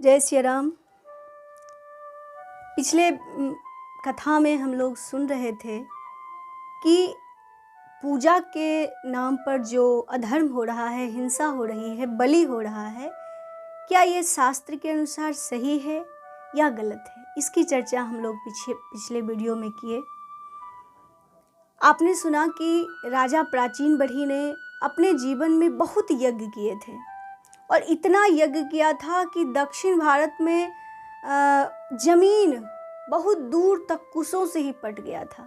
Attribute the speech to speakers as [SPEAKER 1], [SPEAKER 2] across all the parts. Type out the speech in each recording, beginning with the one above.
[SPEAKER 1] जय श्री राम। पिछले कथा में हम लोग सुन रहे थे कि पूजा के नाम पर जो अधर्म हो रहा है, हिंसा हो रही है, बलि हो रहा है, क्या ये शास्त्र के अनुसार सही है या गलत है। इसकी चर्चा हम लोग पिछले वीडियो में किए। आपने सुना कि राजा प्राचीन बढ़ी ने अपने जीवन में बहुत यज्ञ किए थे और इतना यज्ञ किया था कि दक्षिण भारत में जमीन बहुत दूर तक कुशों से ही पट गया था,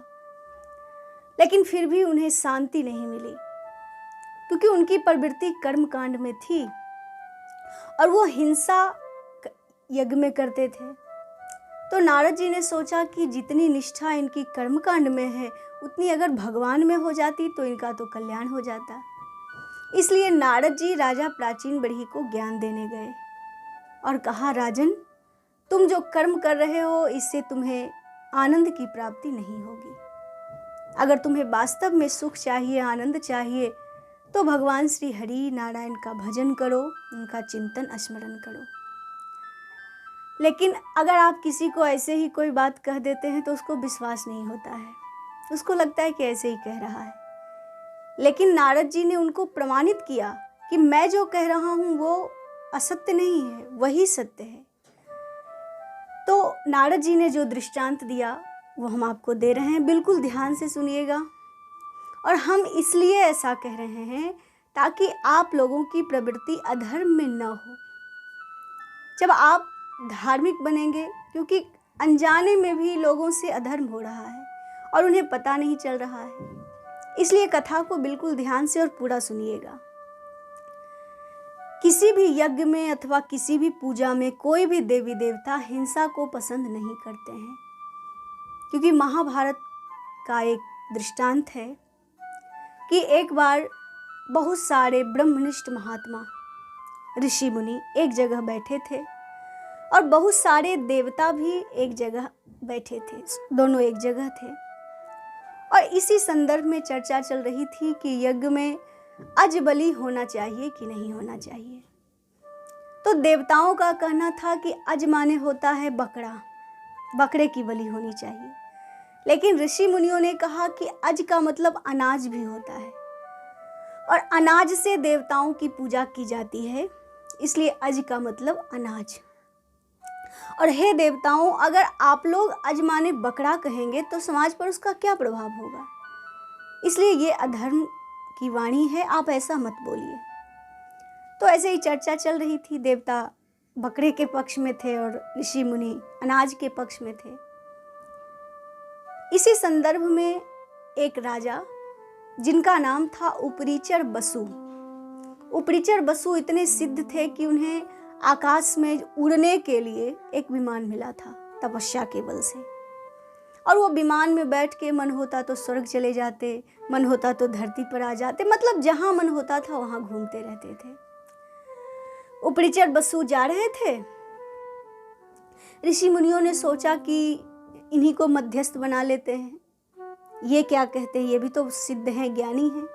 [SPEAKER 1] लेकिन फिर भी उन्हें शांति नहीं मिली क्योंकि उनकी प्रवृत्ति कर्मकांड में थी और वो हिंसा यज्ञ में करते थे। तो नारद जी ने सोचा कि जितनी निष्ठा इनकी कर्मकांड में है उतनी अगर भगवान में हो जाती तो इनका तो कल्याण हो जाता। इसलिए नारद जी राजा प्राचीन बढ़ी को ज्ञान देने गए और कहा, राजन, तुम जो कर्म कर रहे हो इससे तुम्हें आनंद की प्राप्ति नहीं होगी। अगर तुम्हें वास्तव में सुख चाहिए, आनंद चाहिए, तो भगवान श्री हरि नारायण का भजन करो, उनका चिंतन स्मरण करो। लेकिन अगर आप किसी को ऐसे ही कोई बात कह देते हैं तो उसको विश्वास नहीं होता है, उसको लगता है कि ऐसे ही कह रहा है। लेकिन नारद जी ने उनको प्रमाणित किया कि मैं जो कह रहा हूँ वो असत्य नहीं है, वही सत्य है। तो नारद जी ने जो दृष्टांत दिया वो हम आपको दे रहे हैं, बिल्कुल ध्यान से सुनिएगा। और हम इसलिए ऐसा कह रहे हैं ताकि आप लोगों की प्रवृत्ति अधर्म में न हो। जब आप धार्मिक बनेंगे, क्योंकि अनजाने में भी लोगों से अधर्म हो रहा है और उन्हें पता नहीं चल रहा है, इसलिए कथा को बिल्कुल ध्यान से और पूरा सुनिएगा। किसी भी यज्ञ में अथवा किसी भी पूजा में कोई भी देवी देवता हिंसा को पसंद नहीं करते हैं, क्योंकि महाभारत का एक दृष्टांत है कि एक बार बहुत सारे ब्रह्मनिष्ठ महात्मा ऋषि मुनि एक जगह बैठे थे और बहुत सारे देवता भी एक जगह बैठे थे, दोनों एक जगह थे। और इसी संदर्भ में चर्चा चल रही थी कि यज्ञ में अज बलि होना चाहिए कि नहीं होना चाहिए। तो देवताओं का कहना था कि अज माने होता है बकरा, बकरे की बलि होनी चाहिए। लेकिन ऋषि मुनियों ने कहा कि अज का मतलब अनाज भी होता है और अनाज से देवताओं की पूजा की जाती है, इसलिए अज का मतलब अनाज। और हे देवताओं, अगर आप लोग अज माने बकरा कहेंगे तो समाज पर उसका क्या प्रभाव होगा, इसलिए ये अधर्म की वाणी है, आप ऐसा मत बोलिए। तो ऐसे ही चर्चा चल रही थी। देवता बकरे के पक्ष में थे और ऋषि मुनि अनाज के पक्ष में थे। इसी संदर्भ में एक राजा जिनका नाम था उपरिचर बसु, उपरिचर बसु इतने सिद्ध थे कि उन्हें आकाश में उड़ने के लिए एक विमान मिला था तपस्या के बल से। और वो विमान में बैठ के मन होता तो स्वर्ग चले जाते, मन होता तो धरती पर आ जाते, मतलब जहां मन होता था वहां घूमते रहते थे। उपरिचर बसु जा रहे थे। ऋषि मुनियों ने सोचा कि इन्हीं को मध्यस्थ बना लेते हैं, ये क्या कहते हैं, ये भी तो सिद्ध हैं, ज्ञानी हैं।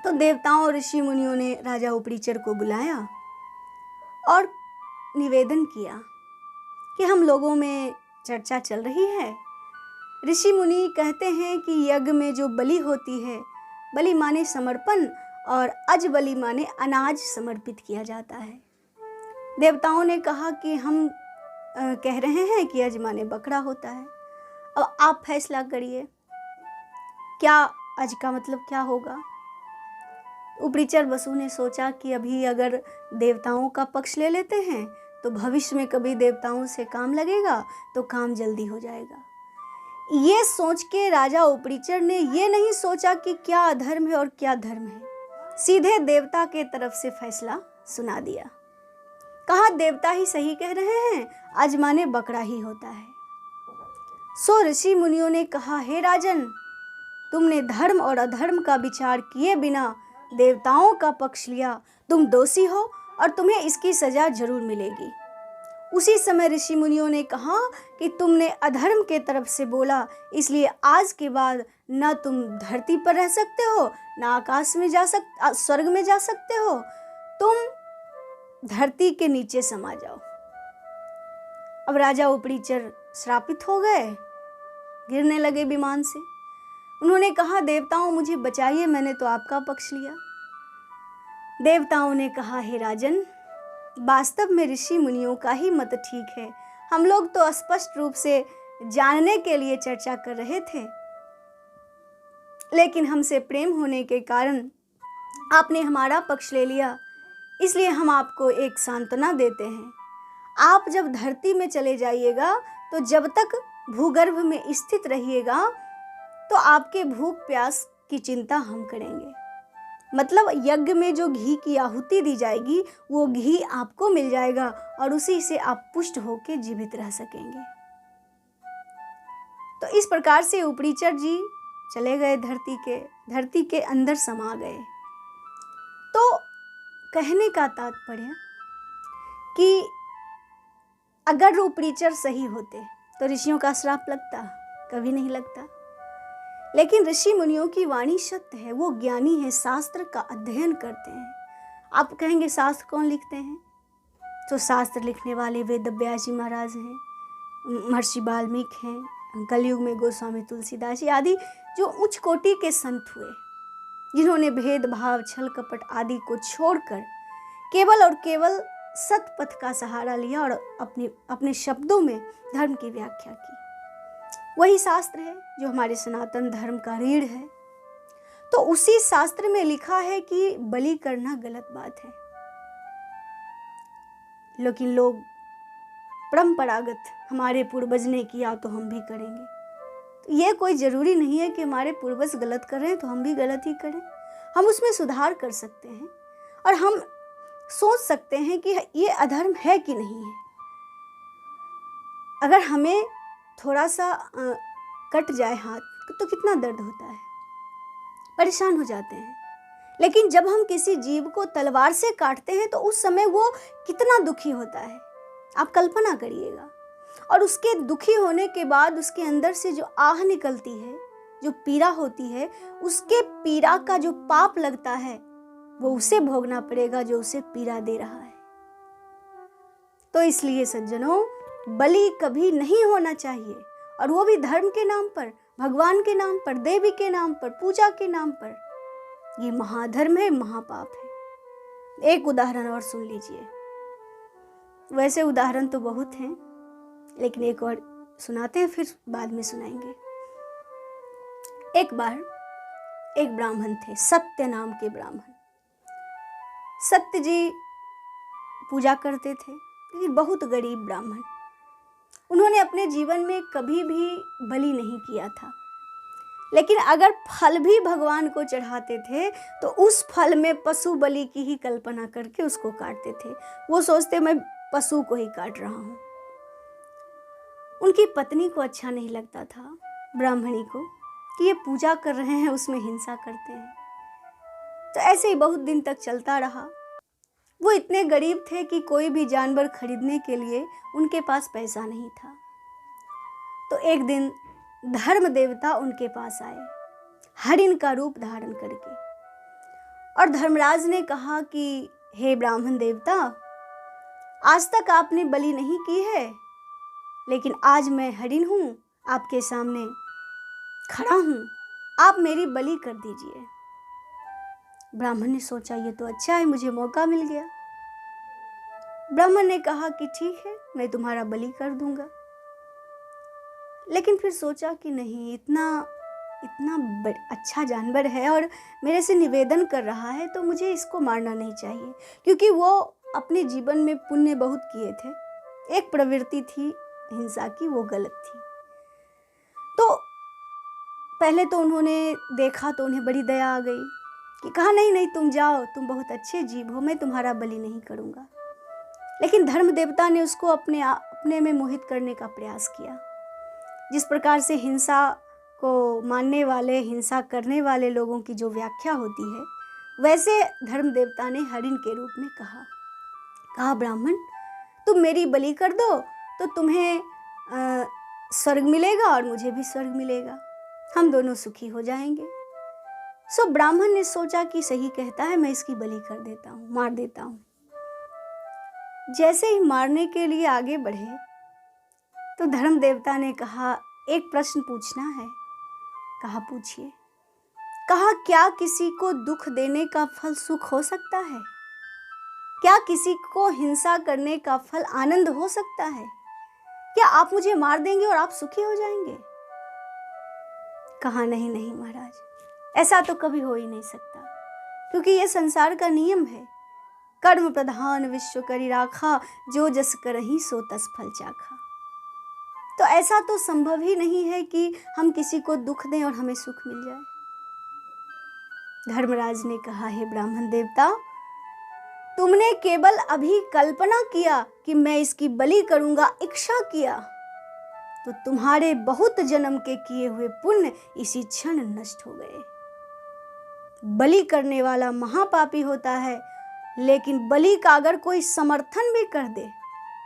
[SPEAKER 1] तो देवताओं और ऋषि मुनियों ने राजा उपरिचर को बुलाया और निवेदन किया कि हम लोगों में चर्चा चल रही है। ऋषि मुनि कहते हैं कि यज्ञ में जो बलि होती है, बलि माने समर्पण और अज बलि माने अनाज समर्पित किया जाता है। देवताओं ने कहा कि हम कह रहे हैं कि अज माने बकरा होता है, अब आप फैसला करिए, क्या अज का मतलब क्या होगा। उपरिचर बसु ने सोचा कि अभी अगर देवताओं का पक्ष ले लेते हैं तो भविष्य में कभी देवताओं से काम लगेगा तो काम जल्दी हो जाएगा। ये सोच के राजा उपरिचर ने ये नहीं सोचा कि क्या अधर्म है और क्या धर्म है, सीधे देवता के तरफ से फैसला सुना दिया। कहा देवता ही सही कह रहे हैं, अज माने बकरा ही होता है। सो ऋषि मुनियों ने कहा, हे राजन, तुमने धर्म और अधर्म का विचार किए बिना देवताओं का पक्ष लिया, तुम दोषी हो और तुम्हें इसकी सजा जरूर मिलेगी। उसी समय ऋषि मुनियों ने कहा कि तुमने अधर्म के तरफ से बोला, इसलिए आज के बाद न तुम धरती पर रह सकते हो, न आकाश में स्वर्ग में जा सकते हो, तुम धरती के नीचे समा जाओ। अब राजा उपरीचर श्रापित हो गए, गिरने लगे विमान से। उन्होंने कहा, देवताओं मुझे बचाइए, मैंने तो आपका पक्ष लिया। देवताओं ने कहा, हे राजन, वास्तव में ऋषि मुनियों का ही मत ठीक है। हम लोग तो स्पष्ट रूप से जानने के लिए चर्चा कर रहे थे, लेकिन हमसे प्रेम होने के कारण आपने हमारा पक्ष ले लिया, इसलिए हम आपको एक सांत्वना देते हैं। आप जब धरती में चले जाइएगा तो जब तक भूगर्भ में स्थित रहिएगा तो आपके भूख प्यास की चिंता हम करेंगे। मतलब यज्ञ में जो घी की आहुति दी जाएगी वो घी आपको मिल जाएगा और उसी से आप पुष्ट होकर जीवित रह सकेंगे। तो इस प्रकार से उपरीचर जी चले गए, धरती के अंदर समा गए। तो कहने का तात्पर्य कि अगर उपरीचर सही होते तो ऋषियों का श्राप लगता? कभी नहीं लगता। लेकिन ऋषि मुनियों की वाणी सत्य है, वो ज्ञानी है, शास्त्र का अध्ययन करते हैं। आप कहेंगे शास्त्र कौन लिखते हैं? तो शास्त्र लिखने वाले वेद व्यास जी महाराज हैं, महर्षि वाल्मीकि हैं, कलयुग में गोस्वामी तुलसीदास जी आदि जो उच्च कोटि के संत हुए, जिन्होंने भेदभाव, छल कपट आदि को छोड़कर केवल और केवल सत पथ का सहारा लिया और अपने शब्दों में धर्म की व्याख्या की। वही शास्त्र है जो हमारे सनातन धर्म का रीढ़ है। तो उसी शास्त्र में लिखा है कि बलि करना गलत बात है, लेकिन लोग परंपरागत हमारे पूर्वज ने किया तो हम भी करेंगे। तो ये कोई जरूरी नहीं है कि हमारे पूर्वज गलत कर रहे हैं तो हम भी गलत ही करें। हम उसमें सुधार कर सकते हैं और हम सोच सकते हैं कि ये अधर्म है कि नहीं है। अगर हमें थोड़ा सा कट जाए हाथ तो कितना दर्द होता है, परेशान हो जाते हैं। लेकिन जब हम किसी जीव को तलवार से काटते हैं तो उस समय वो कितना दुखी होता है, आप कल्पना करिएगा। और उसके दुखी होने के बाद उसके अंदर से जो आह निकलती है, जो पीड़ा होती है, उसके पीड़ा का जो पाप लगता है वो उसे भोगना पड़ेगा जो उसे पीड़ा दे रहा है। तो इसलिए सज्जनों, बलि कभी नहीं होना चाहिए, और वो भी धर्म के नाम पर, भगवान के नाम पर, देवी के नाम पर, पूजा के नाम पर। ये महाधर्म है, महापाप है। एक उदाहरण और सुन लीजिए। वैसे उदाहरण तो बहुत हैं, लेकिन एक और सुनाते हैं, फिर बाद में सुनाएंगे। एक बार एक ब्राह्मण थे, सत्य नाम के ब्राह्मण। सत्य जी पूजा करते थे, लेकिन बहुत गरीब ब्राह्मण। उन्होंने अपने जीवन में कभी भी बलि नहीं किया था, लेकिन अगर फल भी भगवान को चढ़ाते थे तो उस फल में पशु बलि की ही कल्पना करके उसको काटते थे। वो सोचते मैं पशु को ही काट रहा हूँ। उनकी पत्नी को अच्छा नहीं लगता था, ब्राह्मणी को, कि ये पूजा कर रहे हैं उसमें हिंसा करते हैं। तो ऐसे ही बहुत दिन तक चलता रहा। वो इतने गरीब थे कि कोई भी जानवर खरीदने के लिए उनके पास पैसा नहीं था। तो एक दिन धर्म देवता उनके पास आए, हरिण का रूप धारण करके, और धर्मराज ने कहा कि हे ब्राह्मण देवता, आज तक आपने बलि नहीं की है, लेकिन आज मैं हरिण हूँ, आपके सामने खड़ा हूँ, आप मेरी बलि कर दीजिए। ब्राह्मण ने सोचा ये तो अच्छा है, मुझे मौका मिल गया। ब्राह्मण ने कहा कि ठीक है, मैं तुम्हारा बलि कर दूंगा। लेकिन फिर सोचा कि नहीं, इतना अच्छा जानवर है और मेरे से निवेदन कर रहा है, तो मुझे इसको मारना नहीं चाहिए, क्योंकि वो अपने जीवन में पुण्य बहुत किए थे। एक प्रवृत्ति थी हिंसा की, वो गलत थी। तो पहले तो उन्होंने देखा तो उन्हें बड़ी दया आ गई कि कहा नहीं नहीं, तुम जाओ, तुम बहुत अच्छे जीव हो, मैं तुम्हारा बलि नहीं करूँगा। लेकिन धर्म देवता ने उसको अपने में मोहित करने का प्रयास किया। जिस प्रकार से हिंसा को मानने वाले, हिंसा करने वाले लोगों की जो व्याख्या होती है, वैसे धर्म देवता ने हरिण के रूप में कहा ब्राह्मण, तुम मेरी बलि कर दो तो तुम्हें स्वर्ग मिलेगा और मुझे भी स्वर्ग मिलेगा, हम दोनों सुखी हो जाएंगे। सो ब्राह्मण ने सोचा कि सही कहता है, मैं इसकी बलि कर देता हूँ, मार देता हूँ। जैसे ही मारने के लिए आगे बढ़े तो धर्म देवता ने कहा, एक प्रश्न पूछना है। कहा, पूछिए। कहा, क्या किसी को दुख देने का फल सुख हो सकता है? क्या किसी को हिंसा करने का फल आनंद हो सकता है? क्या आप मुझे मार देंगे और आप सुखी हो जाएंगे? कहा, नहीं नहीं महाराज, ऐसा तो कभी हो ही नहीं सकता, क्योंकि ये संसार का नियम है। कर्म प्रधान विश्व करी राखा, जो जस करहि सो तस फल चाखा। तो ऐसा तो संभव ही नहीं है कि हम किसी को दुख दें और हमें सुख मिल जाए। धर्मराज ने कहा, हे ब्राह्मण देवता, तुमने केवल अभी कल्पना किया कि मैं इसकी बलि करूंगा, इच्छा किया, तो तुम्हारे बहुत जन्म के किए हुए पुण्य इसी क्षण नष्ट हो गए। बलि करने वाला महापापी होता है, लेकिन बलि का अगर कोई समर्थन भी कर दे,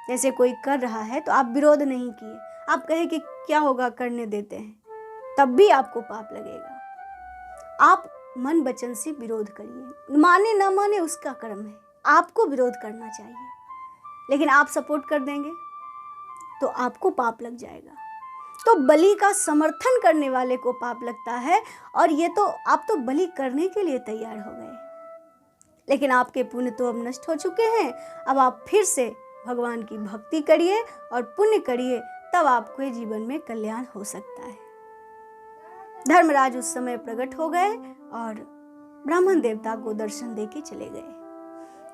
[SPEAKER 1] जैसे कोई कर रहा है तो आप विरोध नहीं किए, आप कहे कि क्या होगा, करने देते हैं, तब भी आपको पाप लगेगा। आप मन वचन से विरोध करिए, माने ना माने उसका कर्म है, आपको विरोध करना चाहिए, लेकिन आप सपोर्ट कर देंगे तो आपको पाप लग जाएगा। तो बलि का समर्थन करने वाले को पाप लगता है, और ये तो आप तो बलि करने के लिए तैयार हो गए, लेकिन आपके पुण्य तो अब नष्ट हो चुके हैं। अब आप फिर से भगवान की भक्ति करिए और पुण्य करिए, तब आपके जीवन में कल्याण हो सकता है। धर्मराज उस समय प्रकट हो गए और ब्राह्मण देवता को दर्शन देके चले गए।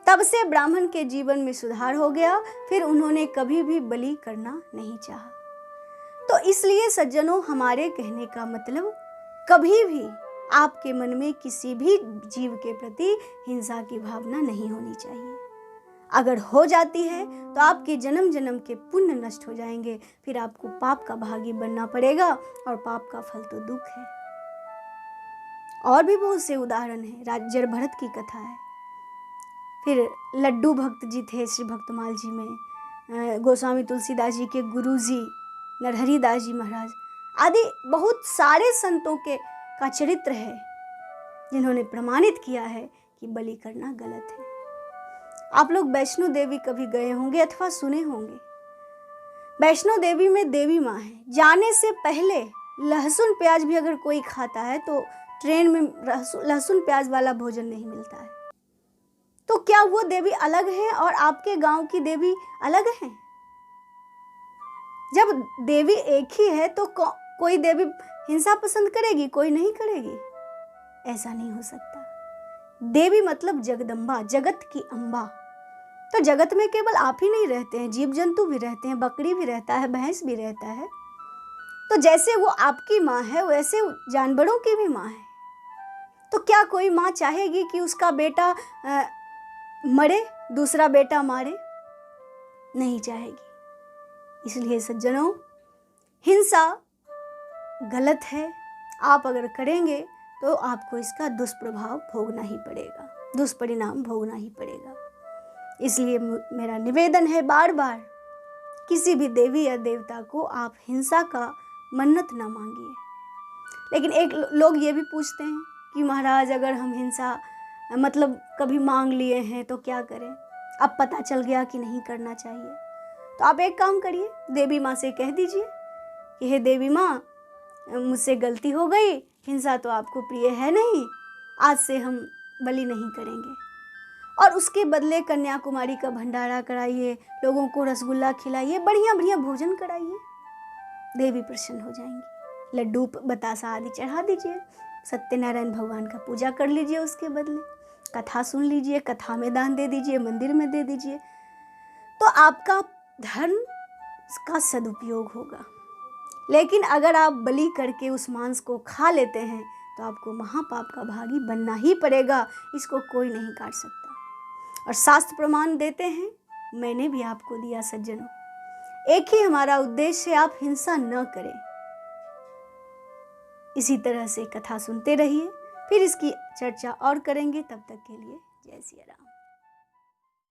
[SPEAKER 1] तब से ब्राह्मण के जीवन में सुधार हो गया, फिर उन्होंने कभी भी बलि करना नहीं चाहा। तो इसलिए सज्जनों, हमारे कहने का मतलब, कभी भी आपके मन में किसी भी जीव के प्रति हिंसा की भावना नहीं होनी चाहिए। अगर हो जाती है तो आपके जन्म जन्म के पुण्य नष्ट हो जाएंगे, फिर आपको पाप का भागी बनना पड़ेगा, और पाप का फल तो दुख है। और भी बहुत से उदाहरण हैं। राजर भरत की कथा है, फिर लड्डू भक्त जी थे श्री भक्तमाल जी में, गोस्वामी तुलसीदास जी के गुरुजी नरहरि दास जी महाराज आदि बहुत सारे संतों का चरित्र है, जिन्होंने प्रमाणित किया है कि बलि करना गलत है। आप लोग वैष्णो देवी कभी गए होंगे अथवा सुने होंगे। वैष्णो देवी में देवी माँ है। जाने से पहले लहसुन प्याज भी अगर कोई खाता है तो ट्रेन में लहसुन प्याज वाला भोजन नहीं मिलता है। तो क्या वो देवी अलग है और आपके गांव की देवी अलग है? जब देवी एक ही है तो कोई देवी हिंसा पसंद करेगी, कोई नहीं करेगी? ऐसा नहीं हो सकता। देवी मतलब जगदम्बा, जगत की अम्बा। तो जगत में केवल आप ही नहीं रहते हैं, जीव जंतु भी रहते हैं, बकरी भी रहता है, भैंस भी रहता है। तो जैसे वो आपकी माँ है, वैसे जानवरों की भी माँ है। तो क्या कोई माँ चाहेगी कि उसका बेटा मरे, दूसरा बेटा मारे? नहीं चाहेगी। इसलिए सज्जनों, हिंसा गलत है। आप अगर करेंगे तो आपको इसका दुष्प्रभाव भोगना ही पड़ेगा, दुष्परिणाम भोगना ही पड़ेगा। इसलिए मेरा निवेदन है, बार बार किसी भी देवी या देवता को आप हिंसा का मन्नत ना मांगिए। लेकिन एक लोग ये भी पूछते हैं कि महाराज, अगर हम हिंसा मतलब कभी मांग लिए हैं तो क्या करें? अब पता चल गया कि नहीं करना चाहिए, तो आप एक काम करिए, देवी माँ से कह दीजिए कि हे देवी माँ, मुझसे गलती हो गई, हिंसा तो आपको प्रिय है नहीं, आज से हम बलि नहीं करेंगे। और उसके बदले कन्याकुमारी का भंडारा कराइए, लोगों को रसगुल्ला खिलाइए, बढ़िया बढ़िया भोजन कराइए, देवी प्रसन्न हो जाएंगी। लड्डू बतासा आदि चढ़ा दीजिए, सत्यनारायण भगवान का पूजा कर लीजिए, उसके बदले कथा सुन लीजिए, कथा में दान दे दीजिए, मंदिर में दे दीजिए, तो आपका धर्म का सदुपयोग होगा। लेकिन अगर आप बलि करके उस मांस को खा लेते हैं तो आपको महापाप का भागी बनना ही पड़ेगा, इसको कोई नहीं काट सकता। और शास्त्र प्रमाण देते हैं, मैंने भी आपको दिया सज्जनों। एक ही हमारा उद्देश्य है, आप हिंसा न करें। इसी तरह से कथा सुनते रहिए, फिर इसकी चर्चा और करेंगे। तब तक के लिए जय सिया राम।